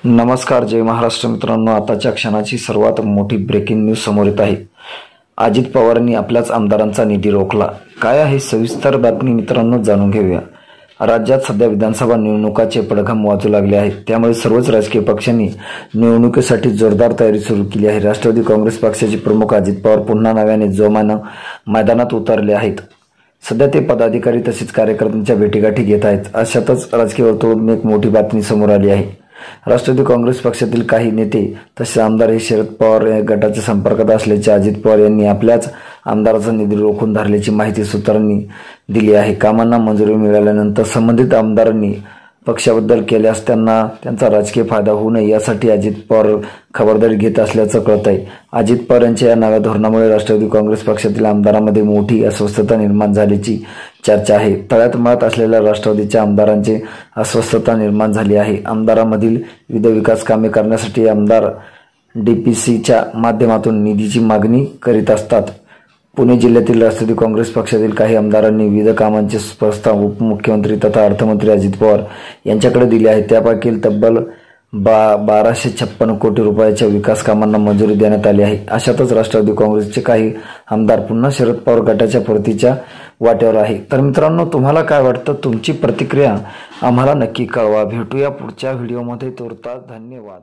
नमस्कार, जय महाराष्ट्र मित्रांनो. आताच्या क्षणाची सर्वात मोठी ब्रेकिंग न्यूज समोर येत आहे. अजित पवारांनी आपल्याच आमदारांचा निधी रोखला. काय आहे सविस्तर बातमी मित्रांनो, जाणून घेऊया. राज्यात सध्या विधानसभा निवडणुकाचे पडघम वाजू लागले आहेत. त्यामुळे सर्वच राजकीय पक्षांनी निवडणुकीसाठी जोरदार तयारी सुरू केली आहे. राष्ट्रवादी काँग्रेस पक्षाचे प्रमुख अजित पवार पुन्हा नव्याने जोमानं मैदानात उतरले आहेत. सध्या ते पदाधिकारी तसेच कार्यकर्त्यांच्या भेटीगाठी घेत आहेत. अशातच राजकीय वर्तुळातून एक मोठी बातमी समोर आली आहे. राष्ट्रवादी काँग्रेस पक्षातील काही नेते तसेच आमदार हे शरद पवार गटाच्या संपर्कात असल्याचे अजित पवार यांनी आपल्याच आमदाराचा निधी रोखून धरल्याची माहिती सूत्रांनी दिली आहे. कामांना मंजुरी मिळाल्यानंतर संबंधित आमदारांनी पक्षाबद्दल केल्यास त्यांचा राजकीय फायदा होऊ नये यासाठी अजित पवार खबरदारी घेत असल्याचं कळत आहे. अजित पवार यांच्या या नव्या धोरणामुळे राष्ट्रवादी काँग्रेस पक्षातील आमदारांमध्ये मोठी अस्वस्थता निर्माण झाल्याची चर्चा आहे. तळ्यात मळ्यात असलेल्या राष्ट्रवादीच्या आमदारांची अस्वस्थता निर्माण झाली आहे. आमदारांमधील विविध विकास कामे करण्यासाठी आमदार डीपीसीच्या माध्यमातून निधीची मागणी करीत असतात. पुणे जिल्ह्यातील राष्ट्रवादी काँग्रेस पक्षातील काही आमदारांनी विविध कामांचे प्रस्ताव उपमुख्यमंत्री तथा अर्थमंत्री अजित पवार यांच्याकडे दिले आहेत. त्यापैकी तब्बल 1256 कोटी रुपयाच्या विकास कामांना मंजुरी देण्यात आली आहे. अशातच राष्ट्रवादी काँग्रेसचे काही आमदार पुन्हा शरद पवार गटाच्या परतीच्या वाटेवर आहे. तर मित्रांनो, तुम्हाला काय वाटतं? तुमची प्रतिक्रिया आम्हाला नक्की कळवा. भेटूया पुढच्या व्हिडिओमध्ये. तोरता धन्यवाद.